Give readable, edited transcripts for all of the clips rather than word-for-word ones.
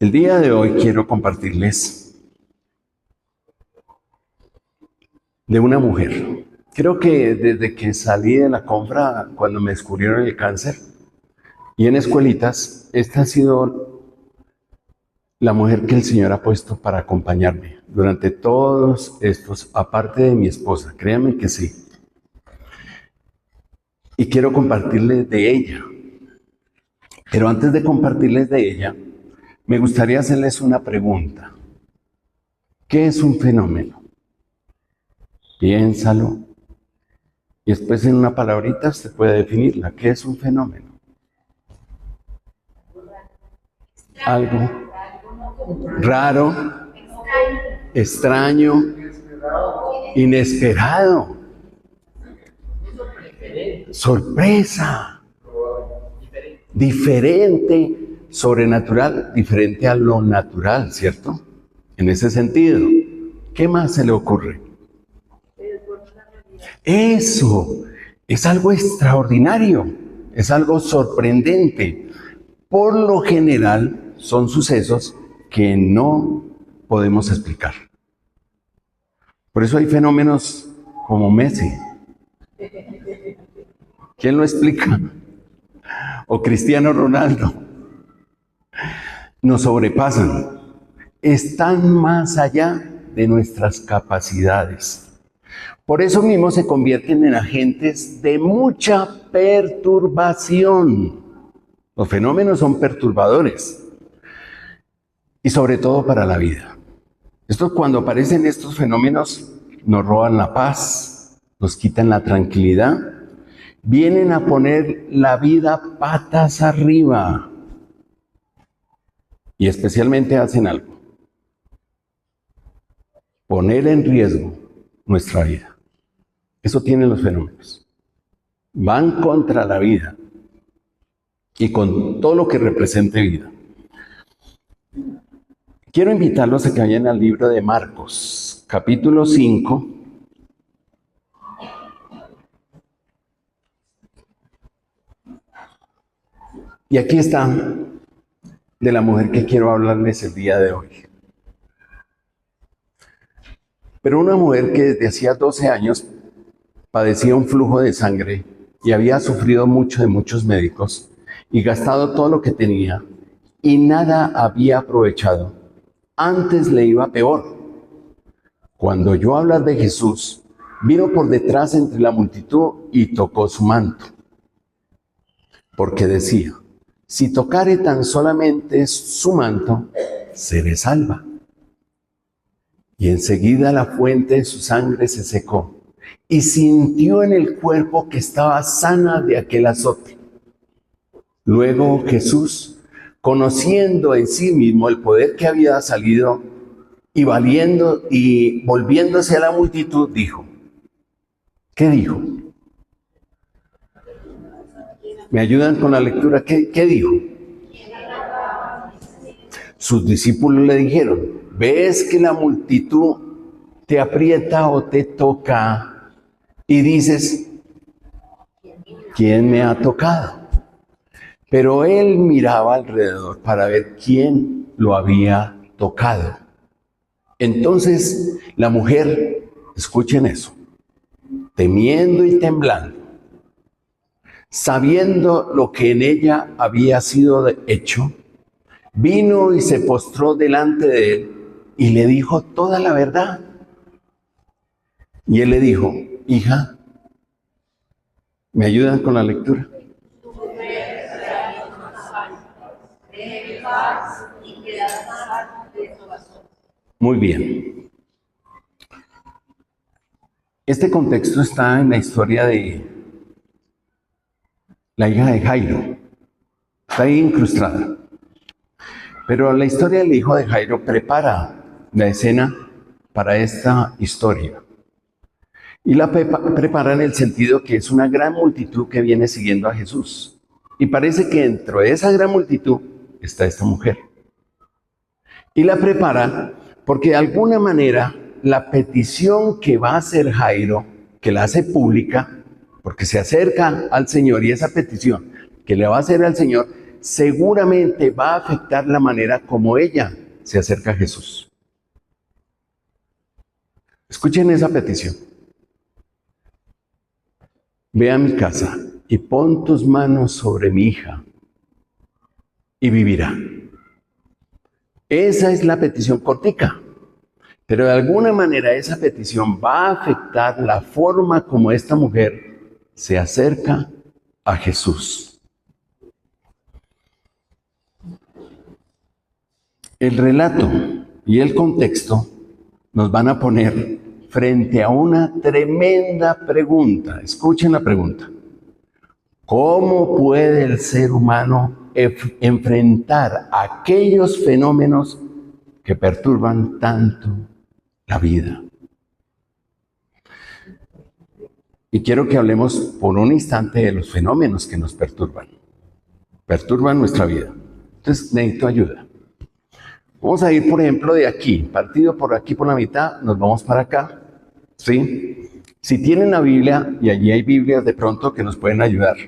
El día de hoy quiero compartirles de una mujer. Creo que desde que salí de la compra, cuando me descubrieron el cáncer, y en escuelitas, esta ha sido la mujer que el Señor ha puesto para acompañarme durante todos estos, aparte de mi esposa, créanme que sí. Y quiero compartirles de ella. Pero antes de compartirles de ella, me gustaría hacerles una pregunta. ¿Qué es un fenómeno? Piénsalo. Y después en una palabrita se puede definirla. ¿Qué es un fenómeno? Algo raro, extraño, inesperado, sorpresa, diferente, sobrenatural, diferente a lo natural, ¿cierto? En ese sentido, ¿qué más se le ocurre? Eso es algo extraordinario, es algo sorprendente. Por lo general son sucesos que no podemos explicar. Por eso hay fenómenos como Messi. ¿Quién lo explica? O Cristiano Ronaldo. Nos sobrepasan. Están más allá de nuestras capacidades. Por eso mismo se convierten en agentes de mucha perturbación. Los fenómenos son perturbadores. Y sobre todo para la vida. Cuando aparecen estos fenómenos, nos roban la paz, nos quitan la tranquilidad, vienen a poner la vida patas arriba. Y especialmente hacen algo: poner en riesgo nuestra vida. Eso tienen los fenómenos. Van contra la vida y con todo lo que represente vida. Quiero invitarlos a que vayan al libro de Marcos, capítulo 5. Y aquí está de la mujer que quiero hablarles el día de hoy. Pero una mujer que desde hacía 12 años padecía un flujo de sangre y había sufrido mucho de muchos médicos y gastado todo lo que tenía y nada había aprovechado. Antes le iba peor. Cuando oyó hablar de Jesús, vino por detrás entre la multitud y tocó su manto. Porque decía: si tocare tan solamente su manto, seré salva. Y enseguida la fuente de su sangre se secó, y sintió en el cuerpo que estaba sana de aquel azote. Luego Jesús, conociendo en sí mismo el poder que había salido, y volviéndose a la multitud, dijo. ¿Qué dijo? ¿Me ayudan con la lectura? ¿Qué dijo? Sus discípulos le dijeron: ¿ves que la multitud te aprieta o te toca? Y dices: ¿quién me ha tocado? Pero él miraba alrededor para ver quién lo había tocado. Entonces la mujer, escuchen eso, temiendo y temblando, sabiendo lo que en ella había sido hecho, vino y se postró delante de él y le dijo toda la verdad. Y él le dijo: hija, ¿me ayudan con la lectura? Muy bien. Este contexto está en la historia de la hija de Jairo. Está ahí incrustada. Pero la historia del hijo de Jairo prepara la escena para esta historia. Y la prepara en el sentido que es una gran multitud que viene siguiendo a Jesús. Y parece que dentro de esa gran multitud está esta mujer. Y la prepara porque de alguna manera la petición que va a hacer Jairo, que la hace pública, porque se acerca al Señor, y esa petición que le va a hacer al Señor seguramente va a afectar la manera como ella se acerca a Jesús. Escuchen esa petición. Ve a mi casa y pon tus manos sobre mi hija y vivirá. Esa es la petición cortica, pero de alguna manera esa petición va a afectar la forma como esta mujer se acerca a Jesús. El relato y el contexto nos van a poner frente a una tremenda pregunta. Escuchen la pregunta. ¿Cómo puede el ser humano enfrentar aquellos fenómenos que perturban tanto la vida? Y quiero que hablemos por un instante de los fenómenos que nos perturban nuestra vida. Entonces necesito ayuda. Vamos a ir, por ejemplo, de aquí, partido por aquí por la mitad, nos vamos para acá, ¿sí? Si tienen la Biblia, y allí hay Biblias de pronto que nos pueden ayudar.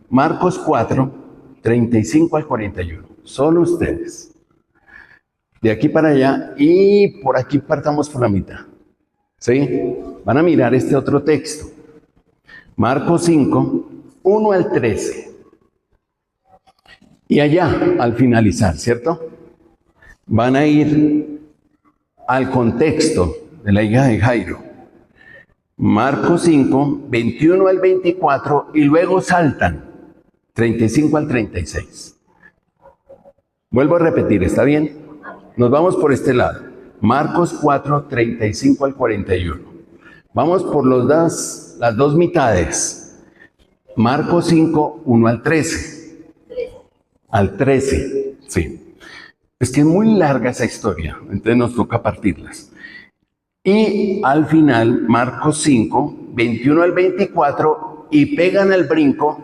Marcos 4, 35 al 41. Solo ustedes. De aquí para allá y por aquí partamos por la mitad. ¿Sí? Van a mirar este otro texto. Marcos 5, 1 al 13. Y allá, al finalizar, ¿cierto? Van a ir al contexto de la hija de Jairo. Marcos 5, 21 al 24 y luego saltan 35 al 36. Vuelvo a repetir, ¿está bien? Nos vamos por este lado. Marcos 4, 35 al 41. Vamos por las dos mitades. Marcos 5, 1 al 13. Al 13, sí. Es que es muy larga esa historia, entonces nos toca partirlas. Y al final, Marcos 5, 21 al 24, y pegan el brinco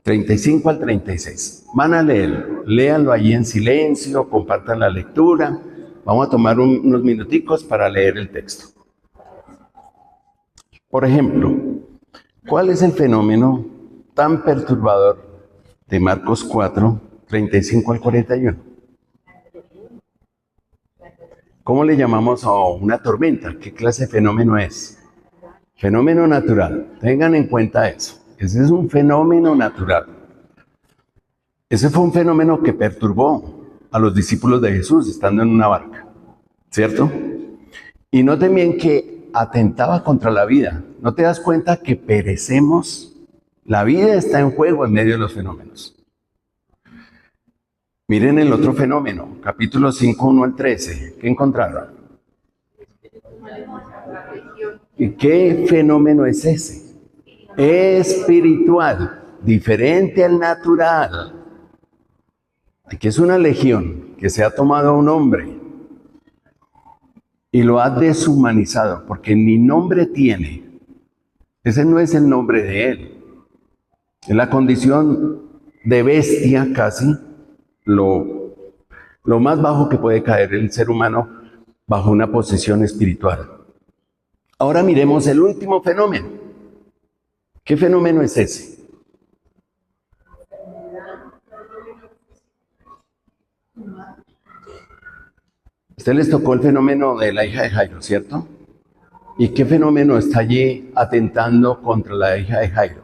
35 al 36. Van a leerlo, léanlo allí en silencio, compartan la lectura. Vamos a tomar unos minuticos para leer el texto. Por ejemplo, ¿cuál es el fenómeno tan perturbador de Marcos 4, 35 al 41? ¿Cómo le llamamos a una tormenta? ¿Qué clase de fenómeno es? Fenómeno natural. Tengan en cuenta eso. Ese es un fenómeno natural. Ese fue un fenómeno que perturbó a los discípulos de Jesús estando en una barca, ¿cierto? Y noten bien que atentaba contra la vida. ¿No te das cuenta que perecemos? La vida está en juego en medio de los fenómenos. Miren el otro fenómeno, capítulo 5, 1 al 13. ¿Qué encontraron? ¿Y qué fenómeno es ese? Espiritual, diferente al natural. Aquí es una legión que se ha tomado a un hombre y lo ha deshumanizado, porque ni nombre tiene. Ese no es el nombre de él. Es la condición de bestia casi, lo más bajo que puede caer el ser humano bajo una posesión espiritual. Ahora miremos el último fenómeno. ¿Qué fenómeno es ese? Usted les tocó el fenómeno de la hija de Jairo, ¿cierto? ¿Y qué fenómeno está allí atentando contra la hija de Jairo?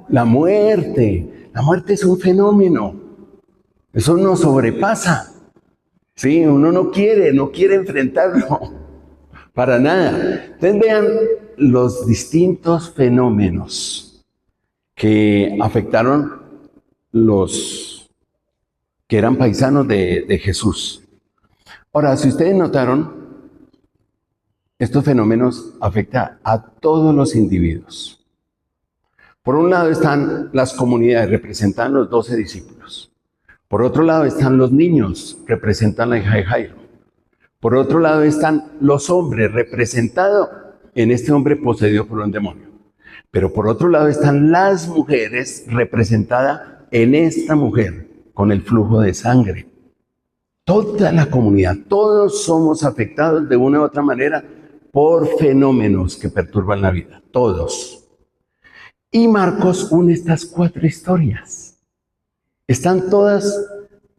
La muerte. La muerte es un fenómeno. Eso nos sobrepasa. Sí, uno no quiere enfrentarlo. Para nada. Entonces vean los distintos fenómenos que afectaron los que eran paisanos de Jesús. Ahora, si ustedes notaron, estos fenómenos afectan a todos los individuos. Por un lado están las comunidades, representan los 12 discípulos. Por otro lado están los niños, representan la hija de Jairo. Por otro lado están los hombres, representados en este hombre poseído por un demonio. Pero por otro lado están las mujeres, representadas en esta mujer con el flujo de sangre. Toda la comunidad, todos somos afectados de una u otra manera por fenómenos que perturban la vida, todos. Y Marcos une estas 4 historias. Están todas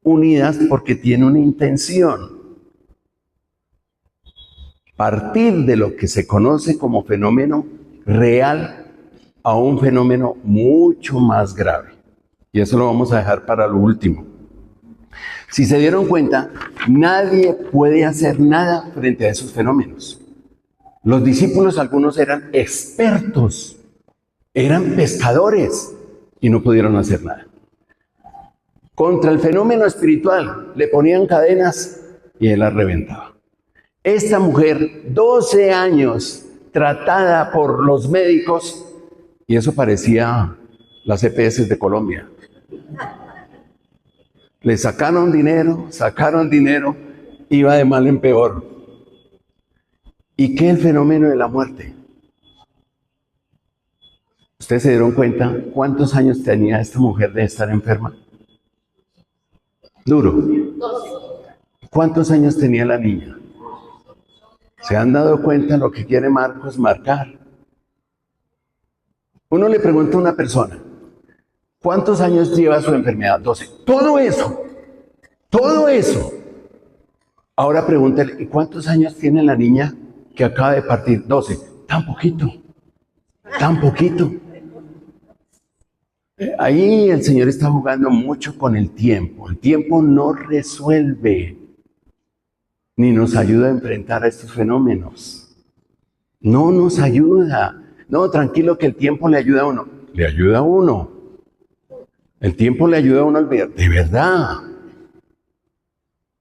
unidas porque tienen una intención. Partir de lo que se conoce como fenómeno real a un fenómeno mucho más grave. Y eso lo vamos a dejar para lo último. Si se dieron cuenta, nadie puede hacer nada frente a esos fenómenos. Los discípulos, algunos eran expertos, eran pescadores y no pudieron hacer nada. Contra el fenómeno espiritual le ponían cadenas y él las reventaba. Esta mujer, 12 años tratada por los médicos, y eso parecía las EPS de Colombia. Le sacaron dinero, iba de mal en peor. ¿Y qué es el fenómeno de la muerte? ¿Ustedes se dieron cuenta cuántos años tenía esta mujer de estar enferma? Duro. ¿Cuántos años tenía la niña? ¿Se han dado cuenta lo que quiere Marcos marcar? Uno le pregunta a una persona, ¿cuántos años lleva su enfermedad? 12. Todo eso. Ahora pregúntale, ¿y cuántos años tiene la niña que acaba de partir? 12. Tan poquito. Ahí el Señor está jugando mucho con el tiempo. El tiempo no resuelve ni nos ayuda a enfrentar a estos fenómenos. No nos ayuda. No, tranquilo que el tiempo le ayuda a uno. Le ayuda a uno. El tiempo le ayuda a uno a olvidar. De verdad.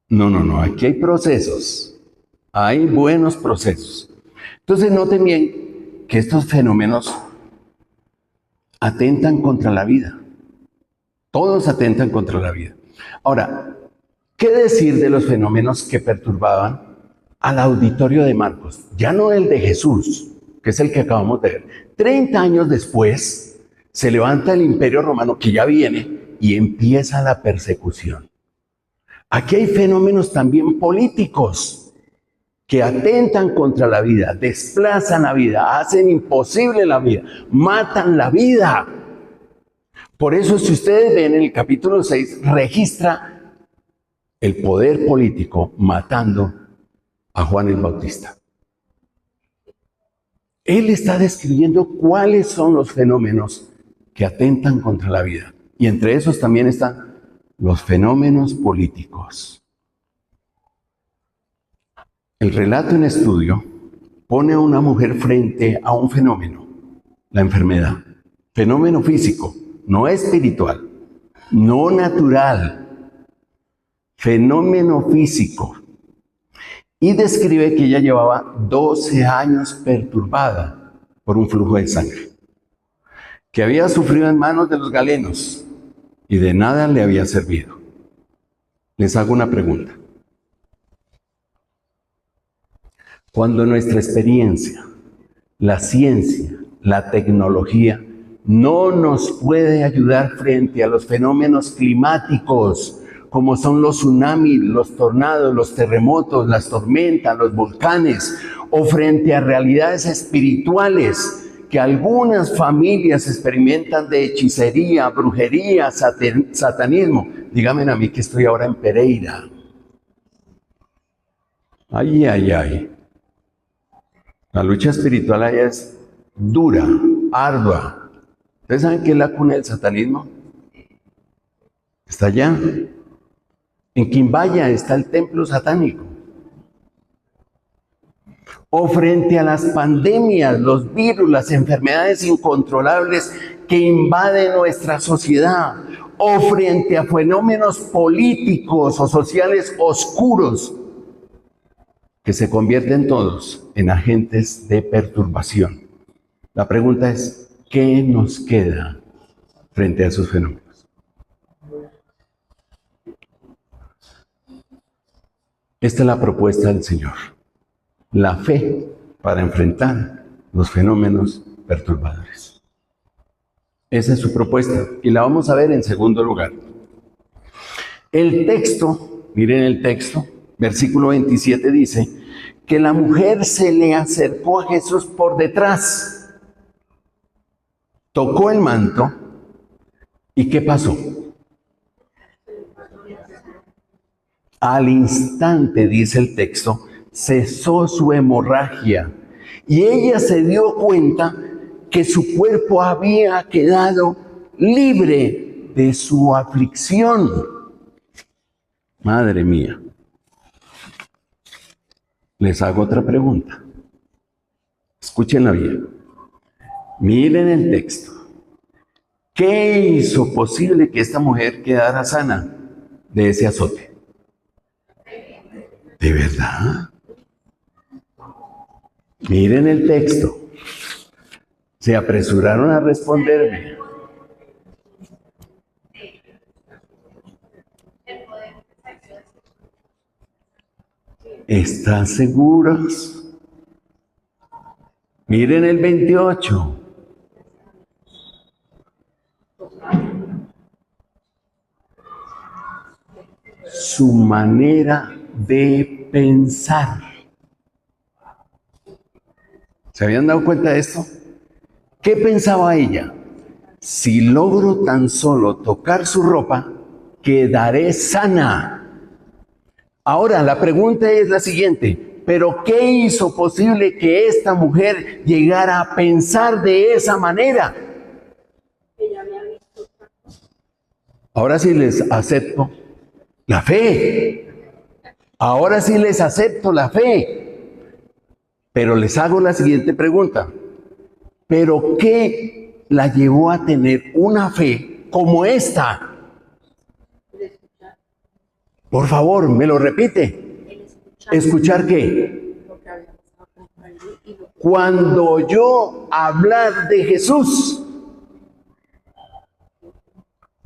No. Aquí hay procesos. Hay buenos procesos. Entonces noten bien que estos fenómenos atentan contra la vida. Todos atentan contra la vida. Ahora, ¿qué decir de los fenómenos que perturbaban al auditorio de Marcos? Ya no el de Jesús, que es el que acabamos de ver. 30 años después, se levanta el Imperio Romano, que ya viene, y empieza la persecución. Aquí hay fenómenos también políticos que atentan contra la vida, desplazan la vida, hacen imposible la vida, matan la vida. Por eso, si ustedes ven en el capítulo 6, registra el poder político matando a Juan el Bautista. Él está describiendo cuáles son los fenómenos que atentan contra la vida. Y entre esos también están los fenómenos políticos. El relato en estudio pone a una mujer frente a un fenómeno, la enfermedad. Fenómeno físico, no espiritual, no natural. Fenómeno físico. Y describe que ella llevaba 12 años perturbada por un flujo de sangre, que había sufrido en manos de los galenos y de nada le había servido. Les hago una pregunta. Cuando nuestra experiencia, la ciencia, la tecnología no nos puede ayudar frente a los fenómenos climáticos, como son los tsunamis, los tornados, los terremotos, las tormentas, los volcanes, o frente a realidades espirituales que algunas familias experimentan de hechicería, brujería, satanismo. Díganme a mí que estoy ahora en Pereira. Ay. La lucha espiritual allá es dura, ardua. ¿Ustedes saben qué es la cuna del satanismo? Está allá. En Quimbaya está el templo satánico. O frente a las pandemias, los virus, las enfermedades incontrolables que invaden nuestra sociedad. O frente a fenómenos políticos o sociales oscuros que se convierten todos en agentes de perturbación. La pregunta es, ¿qué nos queda frente a esos fenómenos? Esta es la propuesta del Señor. La fe para enfrentar los fenómenos perturbadores. Esa es su propuesta y la vamos a ver en segundo lugar. El texto, miren el texto, versículo 27 dice que la mujer se le acercó a Jesús por detrás, tocó el manto y ¿qué pasó? Al instante, dice el texto, cesó su hemorragia y ella se dio cuenta que su cuerpo había quedado libre de su aflicción. Madre mía. Les hago otra pregunta. Escúchenla bien. Miren el texto. ¿Qué hizo posible que esta mujer quedara sana de ese azote? ¿De verdad? Miren el texto. Se apresuraron a responderme. ¿Están seguros? Miren el 28. Su manera de pensar. ¿Se habían dado cuenta de esto? ¿Qué pensaba ella? Si logro tan solo tocar su ropa, quedaré sana. Ahora, la pregunta es la siguiente. ¿Pero qué hizo posible que esta mujer llegara a pensar de esa manera? Ahora sí les acepto la fe. Ahora sí les acepto la fe. Pero les hago la siguiente pregunta. ¿Pero qué la llevó a tener una fe como esta? Por favor, ¿me lo repite? ¿Escuchar qué? Cuando oyó hablar de Jesús,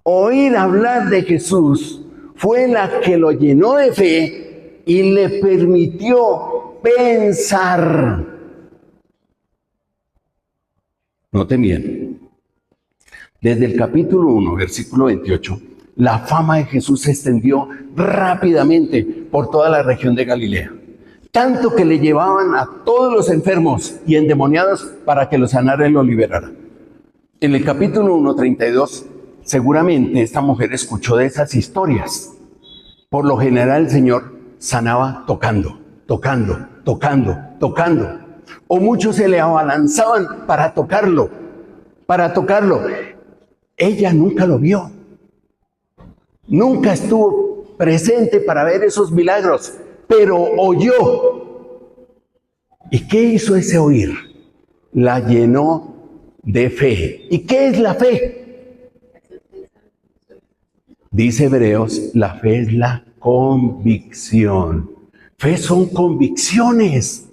oír hablar de Jesús fue la que lo llenó de fe y le permitió pensar. Noten bien, desde el capítulo 1, versículo 28, la fama de Jesús se extendió rápidamente por toda la región de Galilea, tanto que le llevaban a todos los enfermos y endemoniados para que los sanara y los liberara. En el capítulo 1, 32, seguramente esta mujer escuchó de esas historias. Por lo general el Señor sanaba tocando, tocando, tocando, tocando. O muchos se le abalanzaban para tocarlo, para tocarlo. Ella nunca lo vio. Nunca estuvo presente para ver esos milagros, pero oyó. ¿Y qué hizo ese oír? La llenó de fe. ¿Y qué es la fe? Dice Hebreos, la fe es la convicción. Fe son convicciones,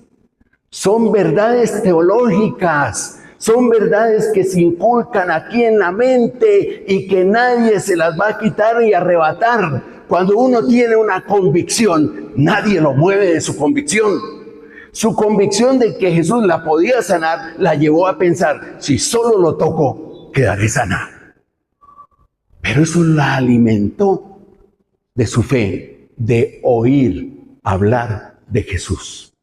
son verdades teológicas, son verdades que se inculcan aquí en la mente y que nadie se las va a quitar y arrebatar. Cuando uno tiene una convicción, nadie lo mueve de su convicción. Su convicción de que Jesús la podía sanar la llevó a pensar, si solo lo toco, quedaré sana. Pero eso la alimentó de su fe, de oír hablar de Jesús.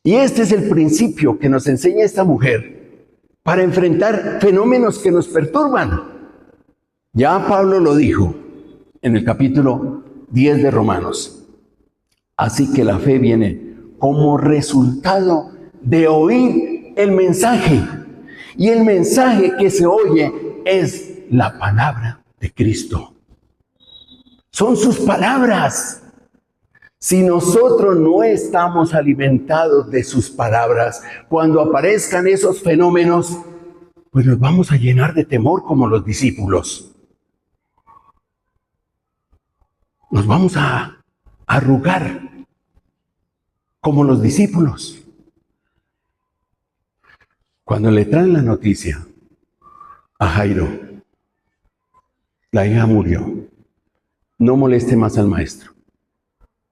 Y este es el principio que nos enseña esta mujer para enfrentar fenómenos que nos perturban. Ya Pablo lo dijo en el capítulo 10 de Romanos. Así que la fe viene como resultado de oír el mensaje. Y el mensaje que se oye es la palabra de Cristo. Son sus palabras. Si nosotros no estamos alimentados de sus palabras, cuando aparezcan esos fenómenos, pues nos vamos a llenar de temor como los discípulos. Nos vamos a arrugar como los discípulos. Cuando le traen la noticia a Jairo, la hija murió, no moleste más al maestro.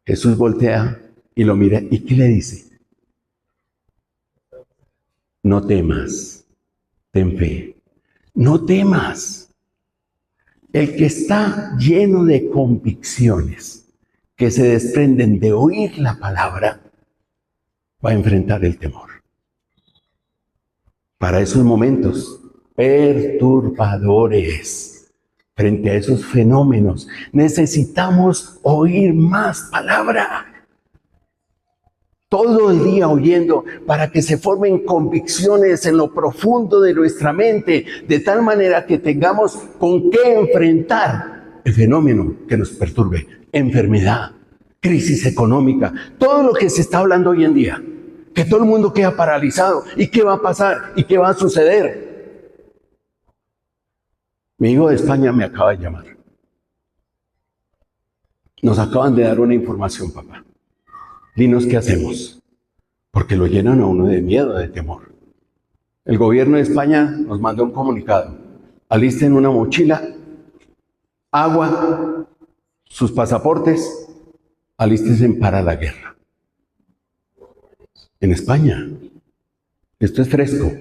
Jesús voltea y lo mira. ¿Y qué le dice? No temas, ten fe. No temas. El que está lleno de convicciones que se desprenden de oír la palabra, va a enfrentar el temor. Para esos momentos perturbadores, frente a esos fenómenos. Necesitamos oír más palabra. Todo el día oyendo para que se formen convicciones en lo profundo de nuestra mente, de tal manera que tengamos con qué enfrentar el fenómeno que nos perturbe. Enfermedad, crisis económica, todo lo que se está hablando hoy en día. Que todo el mundo queda paralizado. ¿Y qué va a pasar? ¿Y qué va a suceder? Mi hijo de España me acaba de llamar. Nos acaban de dar una información, papá. Dinos qué hacemos. Porque lo llenan a uno de miedo, de temor. El gobierno de España nos mandó un comunicado. Alisten una mochila, agua, sus pasaportes, alístense para la guerra. En España. Esto es fresco.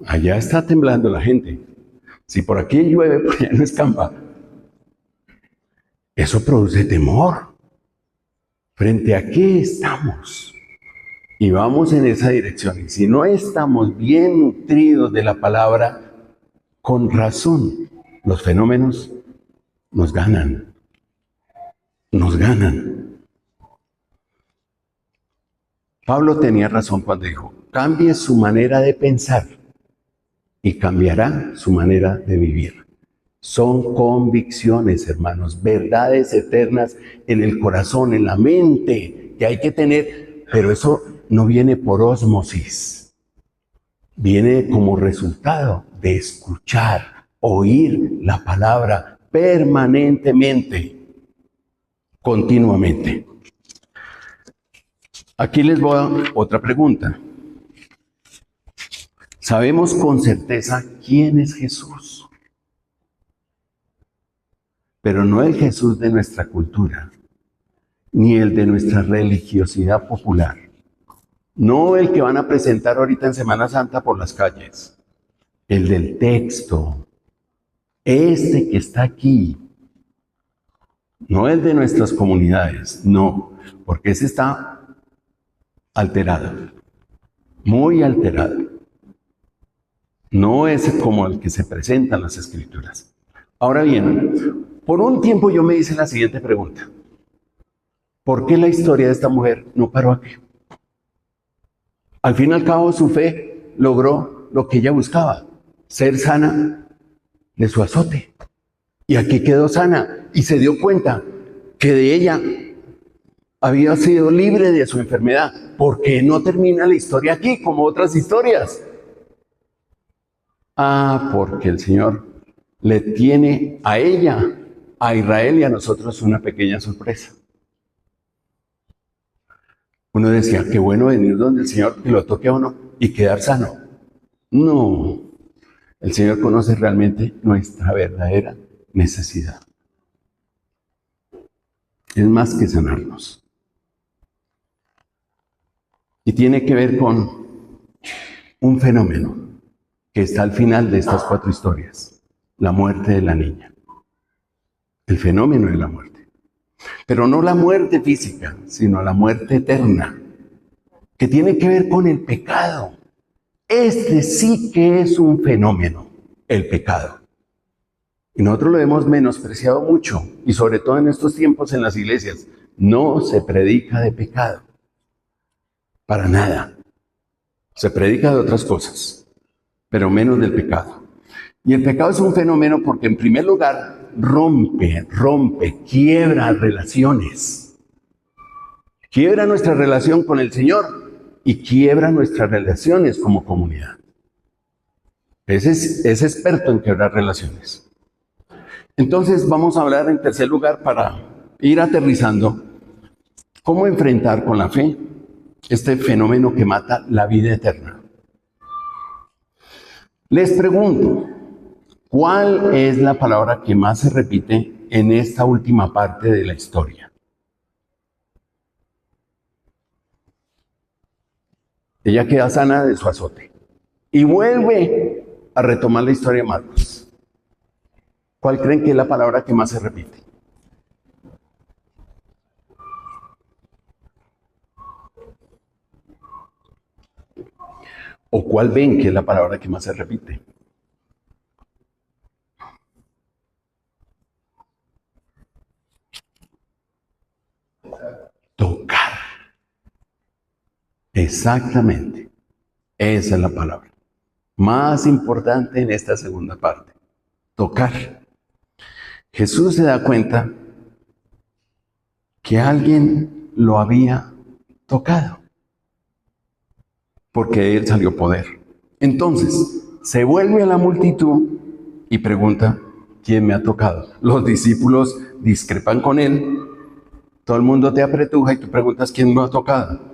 Allá está temblando la gente. Si por aquí llueve, por allá no escampa. Eso produce temor. ¿Frente a qué estamos? Y vamos en esa dirección. Y si no estamos bien nutridos de la palabra, con razón, los fenómenos nos ganan. Nos ganan. Pablo tenía razón cuando dijo, cambie su manera de pensar y cambiará su manera de vivir. Son convicciones, hermanos, verdades eternas en el corazón, en la mente, que hay que tener, pero eso no viene por ósmosis, viene como resultado de escuchar, oír la palabra permanentemente, continuamente. Aquí les voy a otra pregunta. ¿Sabemos con certeza quién es Jesús? Pero no el Jesús de nuestra cultura, ni el de nuestra religiosidad popular. No el que van a presentar ahorita en Semana Santa por las calles. El del texto. Este que está aquí. No el de nuestras comunidades, no. Porque ese está alterado. Muy alterado. No es como el que se presenta en las Escrituras. Ahora bien, por un tiempo yo me hice la siguiente pregunta. ¿Por qué la historia de esta mujer no paró aquí? Al fin y al cabo, su fe logró lo que ella buscaba, ser sana de su azote. Y aquí quedó sana y se dio cuenta que de ella había sido libre de su enfermedad. ¿Por qué no termina la historia aquí como otras historias? Porque el Señor le tiene a ella, a Israel y a nosotros una pequeña sorpresa. Uno decía, qué bueno venir donde el Señor, que lo toque a uno y quedar sano. No, el Señor conoce realmente nuestra verdadera necesidad. Es más que sanarnos. Y tiene que ver con un fenómeno que está al final de estas 4 historias. La muerte de la niña. El fenómeno de la muerte. Pero no la muerte física, sino la muerte eterna, que tiene que ver con el pecado. Este sí que es un fenómeno, el pecado. Y nosotros lo hemos menospreciado mucho, y sobre todo en estos tiempos en las iglesias. No se predica de pecado, para nada. Se predica de otras cosas, pero menos del pecado. Y el pecado es un fenómeno porque en primer lugar rompe, quiebra relaciones. Quiebra nuestra relación con el Señor y quiebra nuestras relaciones como comunidad. Es experto en quebrar relaciones. Entonces vamos a hablar en tercer lugar para ir aterrizando cómo enfrentar con la fe este fenómeno que mata la vida eterna. Les pregunto, ¿cuál es la palabra que más se repite en esta última parte de la historia? Ella queda sana de su azote y vuelve a retomar la historia de Marcos. ¿Cuál creen que es la palabra que más se repite? ¿O cuál ven que es la palabra que más se repite? Exactamente. Esa es la palabra. Más importante en esta segunda parte. Tocar. Jesús se da cuenta que alguien lo había tocado, porque de él salió poder. Entonces, se vuelve a la multitud y pregunta, ¿quién me ha tocado? Los discípulos discrepan con él, todo el mundo te apretuja y tú preguntas, ¿quién me ha tocado?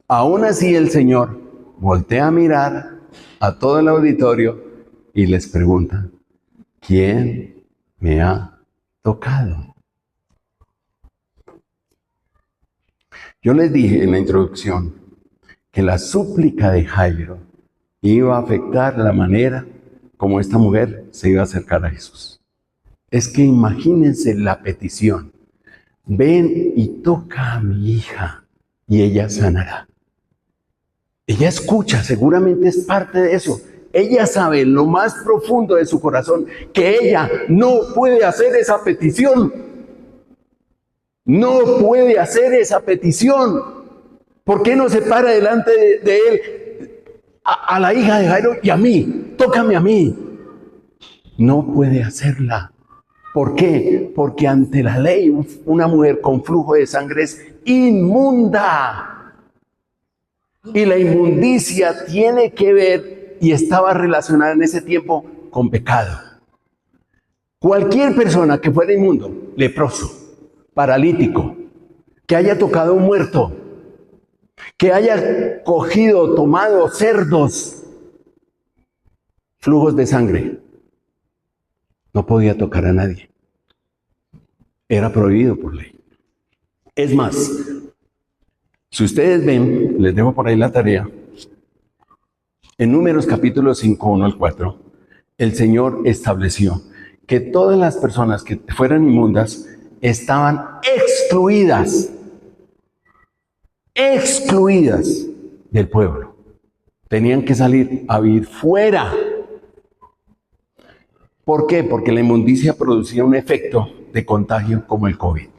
Aún así el Señor voltea a mirar a todo el auditorio y les pregunta, ¿quién me ha tocado? Yo les dije en la introducción que la súplica de Jairo iba a afectar la manera como esta mujer se iba a acercar a Jesús. Es que imagínense la petición. Ven y toca a mi hija y ella sanará. Ella escucha, seguramente es parte de eso. Ella sabe en lo más profundo de su corazón que ella no puede hacer esa petición. No puede hacer esa petición. ¿Por qué no se para delante de él a la hija de Jairo y a mí? Tócame a mí. No puede hacerla. ¿Por qué? Porque ante la ley una mujer con flujo de sangre es inmunda. Y la inmundicia tiene que ver y estaba relacionada en ese tiempo con pecado. Cualquier persona que fuera inmundo, leproso, paralítico, que haya tocado a un muerto, que haya cogido, tomado cerdos, flujos de sangre, no podía tocar a nadie. Era prohibido por ley. Es más, si ustedes ven, les dejo por ahí la tarea, en Números capítulo 5, 1 al 4, el Señor estableció que todas las personas que fueran inmundas estaban excluidas del pueblo. Tenían que salir a vivir fuera. ¿Por qué? Porque la inmundicia producía un efecto de contagio como el COVID.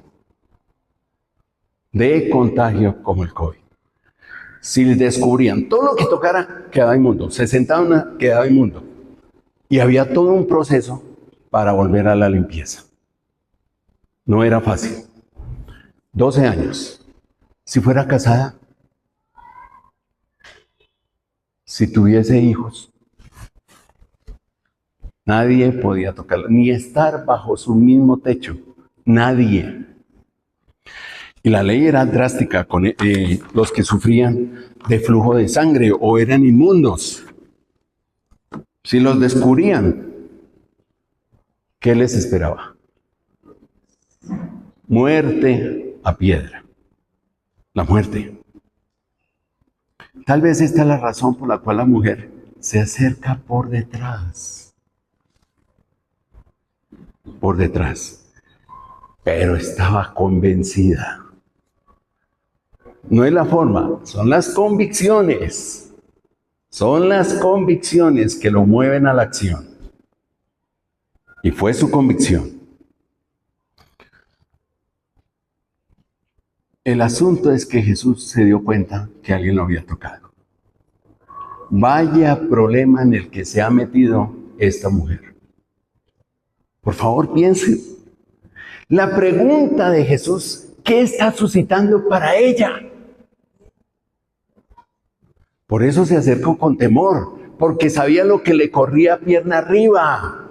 Si les descubrían todo lo que tocara, quedaba inmundo. Se sentaban, quedaba inmundo. Y había todo un proceso para volver a la limpieza. No era fácil. 12 años. Si fuera casada, si tuviese hijos, nadie podía tocarla, ni estar bajo su mismo techo. Nadie. Y la ley era drástica con los que sufrían de flujo de sangre o eran inmundos. Si los descubrían, ¿qué les esperaba? Muerte a piedra. La muerte. Tal vez esta es la razón por la cual la mujer se acerca por detrás. Por detrás. Pero estaba convencida. No es la forma, son las convicciones. Son las convicciones que lo mueven a la acción. Y fue su convicción. El asunto es que Jesús se dio cuenta que alguien lo había tocado. Vaya problema en el que se ha metido esta mujer. Por favor, piensen. La pregunta de Jesús, ¿qué está suscitando para ella? Por eso se acercó con temor, porque sabía lo que le corría pierna arriba.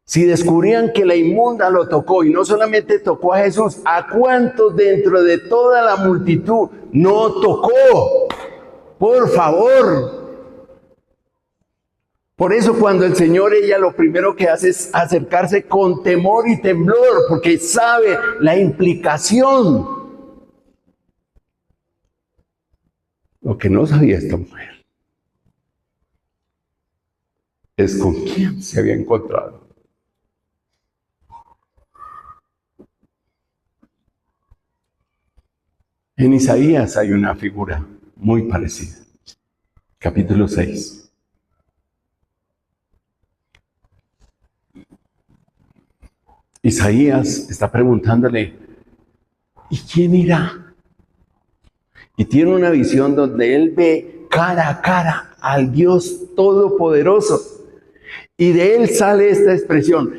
Si descubrían que la inmunda lo tocó, y no solamente tocó a Jesús, ¿a cuántos dentro de toda la multitud no tocó? Por favor. Por eso cuando el Señor, ella lo primero que hace es acercarse con temor y temblor, porque sabe la implicación. Lo que no sabía esta mujer es con quién se había encontrado. En Isaías hay una figura muy parecida. Capítulo 6. Isaías está preguntándole, ¿y quién irá? y tiene una visión donde él ve cara a cara al Dios Todopoderoso. Y de él sale esta expresión: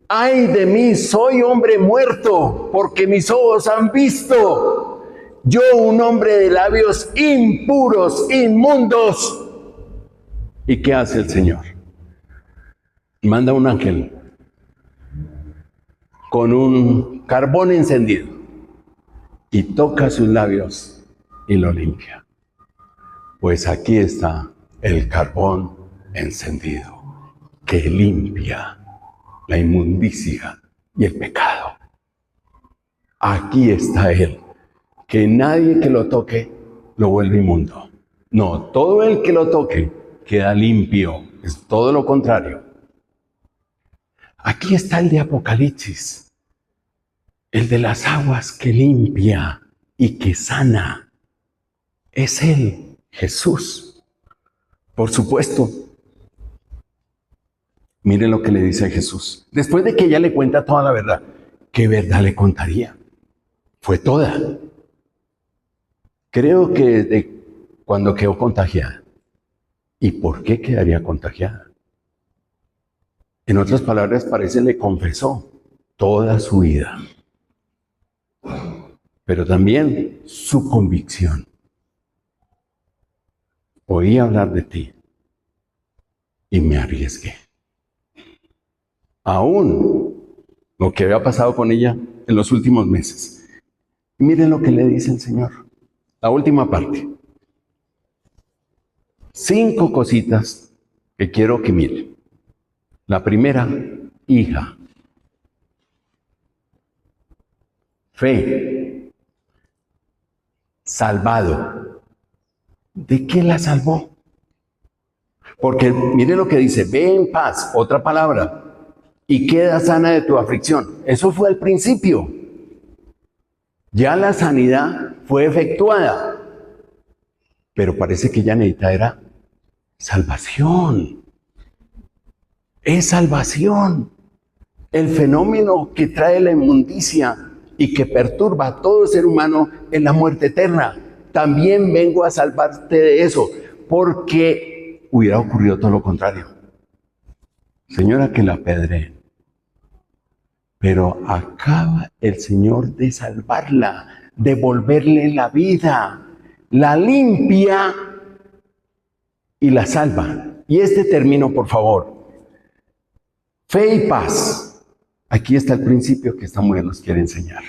¡ay de mí, soy hombre muerto, porque mis ojos han visto! Yo, un hombre de labios impuros, inmundos. ¿Y qué hace el Señor? Manda un ángel con un carbón encendido y toca sus labios y lo limpia. Pues aquí está el carbón encendido que limpia la inmundicia y el pecado. Aquí está Él, que nadie que lo toque lo vuelve inmundo. No, todo el que lo toque queda limpio. Es todo lo contrario. Aquí está el de Apocalipsis, el de las aguas que limpia y que sana. Es Él, Jesús. Por supuesto. Miren lo que le dice a Jesús. Después de que ella le cuenta toda la verdad, ¿qué verdad le contaría? Fue toda. Creo que desde cuando quedó contagiada. ¿Y por qué quedaría contagiada? En otras palabras, parece le confesó toda su vida. Pero también su convicción. Oí hablar de ti y me arriesgué. Aún lo que había pasado con ella en los últimos meses. Miren lo que le dice el Señor. La última parte. 5 cositas que quiero que miren. La primera, hija. Fe. Salvado. ¿De qué la salvó? Porque miren lo que dice, ve en paz, otra palabra, y queda sana de tu aflicción. Eso fue al principio. Ya la sanidad fue efectuada. Pero parece que ya necesita era salvación. Es salvación. El fenómeno que trae la inmundicia y que perturba a todo ser humano es la muerte eterna. También vengo a salvarte de eso, porque hubiera ocurrido todo lo contrario. Señora, que la apedreen. Pero acaba el Señor de salvarla, de devolverle la vida, la limpia y la salva. Y este término, por favor. Fe y paz. Aquí está el principio que esta mujer nos quiere enseñar.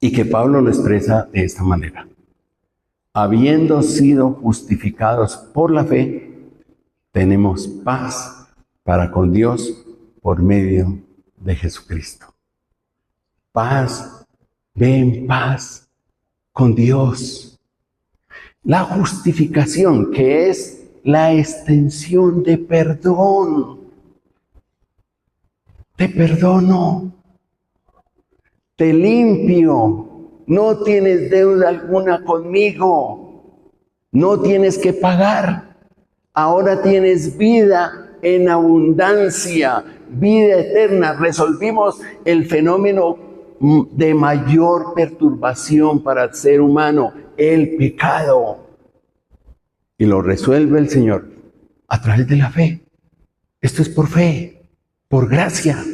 Y que Pablo lo expresa de esta manera. Habiendo sido justificados por la fe, tenemos paz para con Dios por medio de Jesucristo. Paz, ve en paz con Dios. La justificación, que es la extensión de perdón. Te perdono, te limpio, no tienes deuda alguna conmigo, no tienes que pagar. Ahora tienes vida en abundancia, vida eterna. Resolvimos el fenómeno de mayor perturbación para el ser humano, el pecado. Y lo resuelve el Señor a través de la fe. Esto es por fe, por gracia.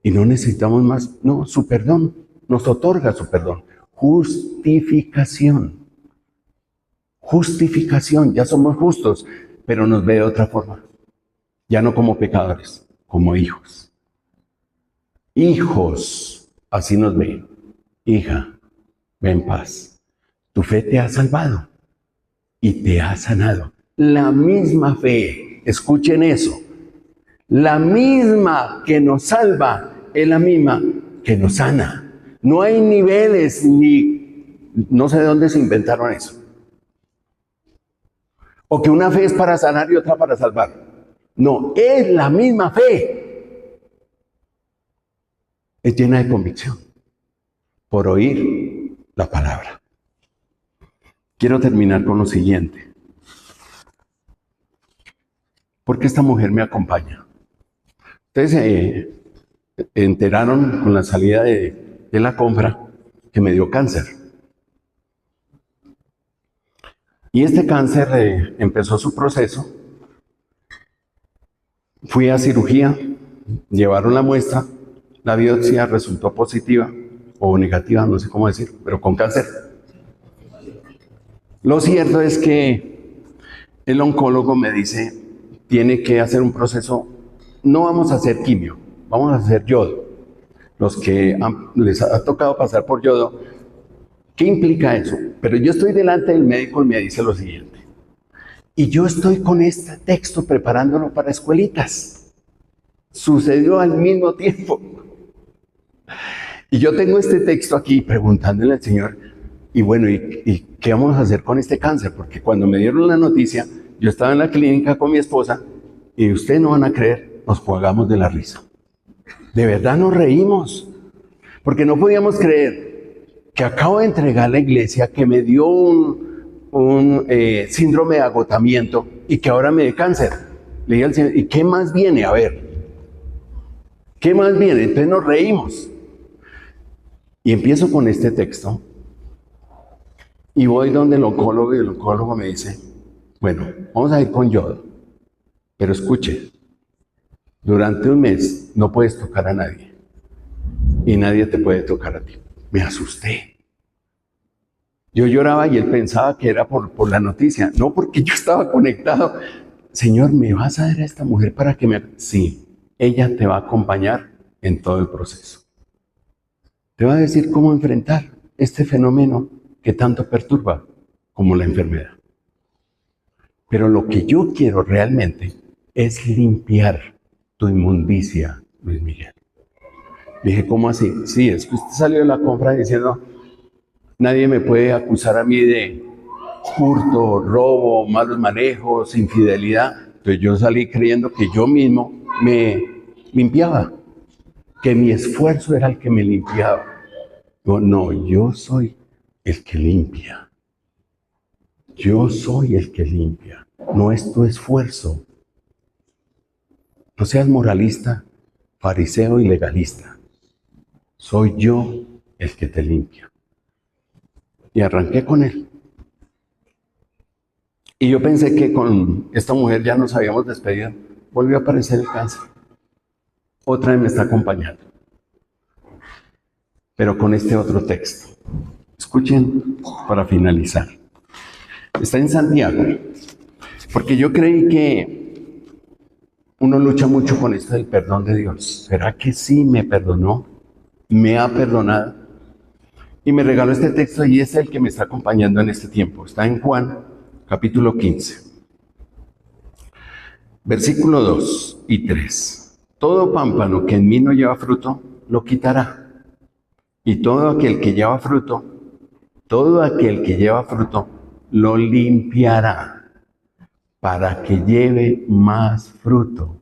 Y no necesitamos más, no, su perdón, nos otorga su perdón. Justificación. Justificación, ya somos justos, pero nos ve de otra forma. Ya no como pecadores, como hijos. Hijos, así nos ve. Hija, ve en paz. Tu fe te ha salvado y te ha sanado. La misma fe, escuchen eso, la misma que nos salva es la misma que nos sana. No hay niveles ni no sé de dónde se inventaron eso. O que una fe es para sanar y otra para salvar. No, es la misma fe. Es llena de convicción por oír la palabra. Quiero terminar con lo siguiente. ¿Por qué esta mujer me acompaña? Ustedes se enteraron con la salida de la compra que me dio cáncer. Y este cáncer empezó su proceso. Fui a cirugía, llevaron la muestra, la biopsia resultó positiva o negativa, no sé cómo decir, pero con cáncer. Lo cierto es que el oncólogo me dice, tiene que hacer un proceso, no vamos a hacer quimio, vamos a hacer yodo. Los que les ha tocado pasar por yodo, ¿qué implica eso? Pero yo estoy delante del médico y me dice lo siguiente. Y yo estoy con este texto preparándolo para escuelitas. Sucedió al mismo tiempo. Y yo tengo este texto aquí preguntándole al Señor, y bueno, ¿y qué vamos a hacer con este cáncer? Porque cuando me dieron la noticia, yo estaba en la clínica con mi esposa, y ustedes no van a creer, nos pagamos de la risa. De verdad nos reímos, porque no podíamos creer que acabo de entregar a la iglesia, que me dio un síndrome de agotamiento y que ahora me dé cáncer. Le dije al Señor, ¿y qué más viene? A ver, ¿qué más viene? Entonces nos reímos. Y empiezo con este texto y voy donde el oncólogo y el oncólogo me dice, bueno, vamos a ir con yodo, pero escuche, durante un mes no puedes tocar a nadie y nadie te puede tocar a ti. Me asusté. Yo lloraba y él pensaba que era por la noticia, no porque yo estaba conectado. Señor, ¿me vas a dar a esta mujer para que me... Sí, ella te va a acompañar en todo el proceso. Te va a decir cómo enfrentar este fenómeno que tanto perturba como la enfermedad. Pero lo que yo quiero realmente es limpiar tu inmundicia, Luis Miguel. Dije, ¿cómo así? Sí, es que usted salió de la compra diciendo, nadie me puede acusar a mí de hurto, robo, malos manejos, infidelidad. Entonces yo salí creyendo que yo mismo me limpiaba, que mi esfuerzo era el que me limpiaba. No, yo soy el que limpia. Yo soy el que limpia. No es tu esfuerzo. No seas moralista, fariseo y legalista. Soy yo el que te limpia. Y arranqué con él. Y yo pensé que con esta mujer ya nos habíamos despedido. Volvió a aparecer el cáncer. Otra vez me está acompañando. Pero con este otro texto. Escuchen para finalizar. Está en Santiago. Porque yo creí que uno lucha mucho con esto del perdón de Dios. ¿Será que sí me perdonó? ¿Me ha perdonado? Y me regaló este texto y es el que me está acompañando en este tiempo. Está en Juan, capítulo 15. Versículo 2 y 3. Todo pámpano que en mí no lleva fruto, lo quitará. Y todo aquel que lleva fruto, lo limpiará para que lleve más fruto.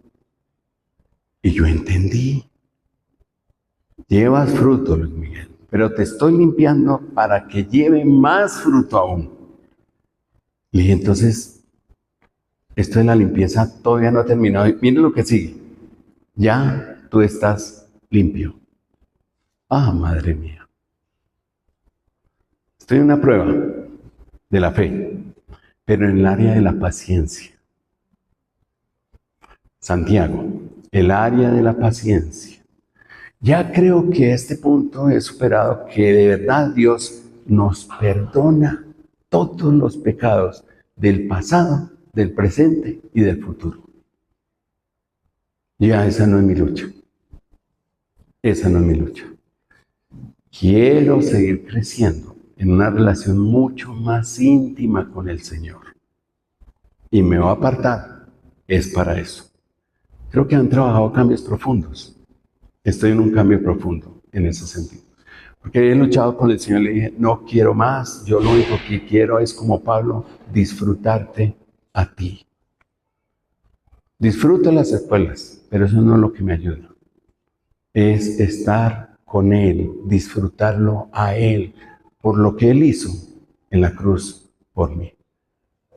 Y yo entendí. Llevas fruto, Luis Miguel, pero te estoy limpiando para que lleve más fruto aún. Y entonces, esto de la limpieza todavía no ha terminado. Miren lo que sigue. Ya tú estás limpio. Ah, madre mía. Estoy en una prueba de la fe, pero en el área de la paciencia. Santiago, el área de la paciencia. Ya creo que a este punto he superado que de verdad Dios nos perdona todos los pecados del pasado, del presente y del futuro. Ya esa no es mi lucha. Esa no es mi lucha. Quiero seguir creciendo en una relación mucho más íntima con el Señor. Y me va a apartar. Es para eso. Creo que han trabajado cambios profundos. Estoy en un cambio profundo en ese sentido. Porque he luchado con el Señor y le dije, no quiero más. Yo lo único que quiero es, como Pablo, disfrutarte a ti. Disfruto las escuelas, pero eso no es lo que me ayuda. Es estar con Él, disfrutarlo a Él, por lo que Él hizo en la cruz por mí.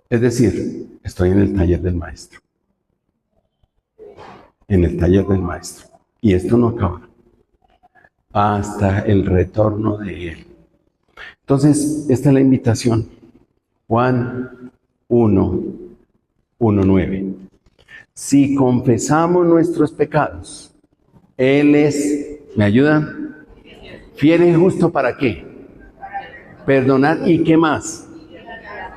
Es decir, estoy en el taller del Maestro. En el taller del Maestro. Y esto no acaba hasta el retorno de Él. Entonces, esta es la invitación. Juan 1:9. Si confesamos nuestros pecados, Él es, ¿me ayudan? Fiel y justo, ¿para qué? Perdonar. ¿Y qué más?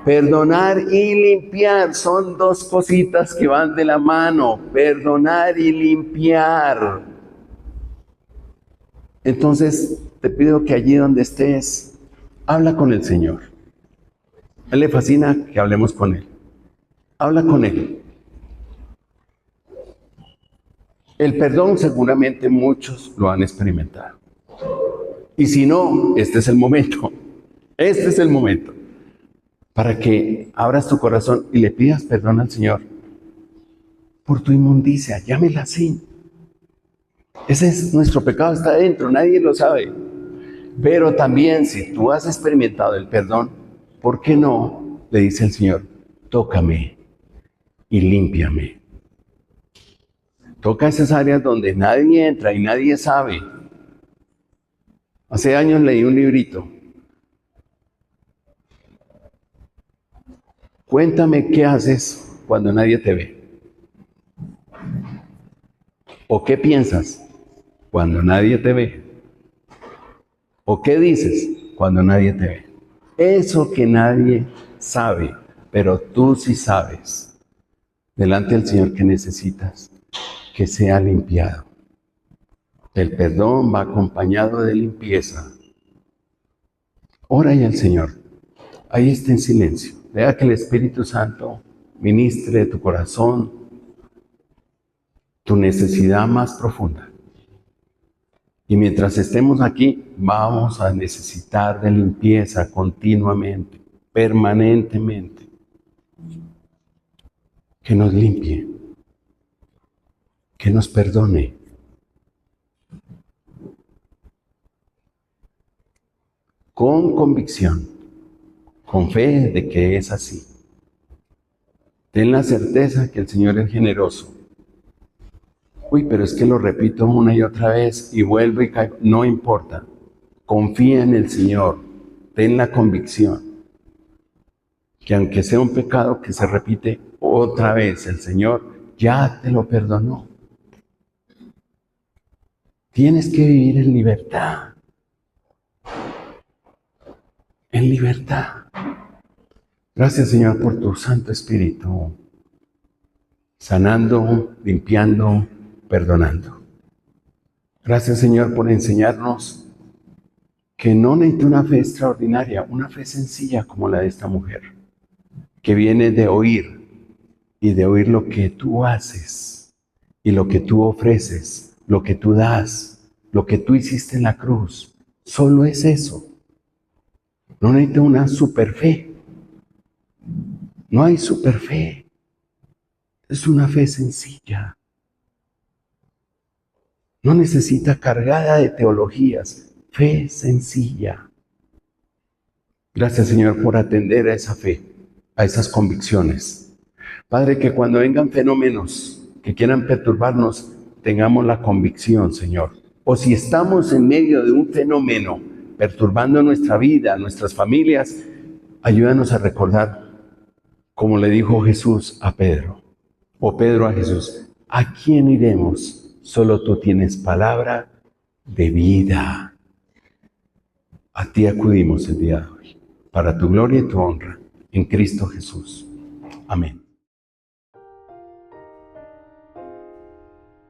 Perdonar y limpiar. Son dos cositas que van de la mano. Perdonar y limpiar. Entonces, te pido que allí donde estés, habla con el Señor. A Él le fascina que hablemos con Él. Habla con Él. El perdón seguramente muchos lo han experimentado. Y si no, este es el momento. Este es el momento para que abras tu corazón y le pidas perdón al Señor por tu inmundicia. Llámela así. Ese es nuestro pecado, está adentro, nadie lo sabe. Pero también si tú has experimentado el perdón, ¿por qué no? Le dice el Señor, tócame y límpiame. Toca esas áreas donde nadie entra y nadie sabe. Hace años leí un librito. Cuéntame qué haces cuando nadie te ve. ¿O qué piensas cuando nadie te ve? ¿O qué dices cuando nadie te ve? Eso que nadie sabe, pero tú sí sabes. Delante del Señor, que necesitas que sea limpiado. El perdón va acompañado de limpieza. Ora y al Señor. Ahí está en silencio. Deja que el Espíritu Santo ministre tu corazón, tu necesidad más profunda. Y mientras estemos aquí, vamos a necesitar de limpieza continuamente, permanentemente. Que nos limpie, que nos perdone. Con convicción, con fe de que es así. Ten la certeza que el Señor es generoso. Uy, pero es que lo repito una y otra vez y vuelvo y caigo. No importa. Confía en el Señor. Ten la convicción que aunque sea un pecado que se repite otra vez, el Señor ya te lo perdonó. Tienes que vivir en libertad. En libertad. Gracias, Señor, por tu Santo Espíritu, sanando, limpiando, perdonando. Gracias, Señor, por enseñarnos que no necesita una fe extraordinaria, una fe sencilla como la de esta mujer, que viene de oír y de oír lo que tú haces y lo que tú ofreces, lo que tú das, lo que tú hiciste en la cruz. Solo es eso. No necesita una super fe. No hay super fe. Es una fe sencilla. No necesita cargada de teologías. Fe sencilla. Gracias, Señor, por atender a esa fe, a esas convicciones. Padre, que cuando vengan fenómenos que quieran perturbarnos, tengamos la convicción, Señor. O si estamos en medio de un fenómeno perturbando nuestra vida, nuestras familias, ayúdanos a recordar, como le dijo Jesús a Pedro, o Pedro a Jesús, ¿a quién iremos? Solo tú tienes palabra de vida. A ti acudimos el día de hoy, para tu gloria y tu honra, en Cristo Jesús. Amén.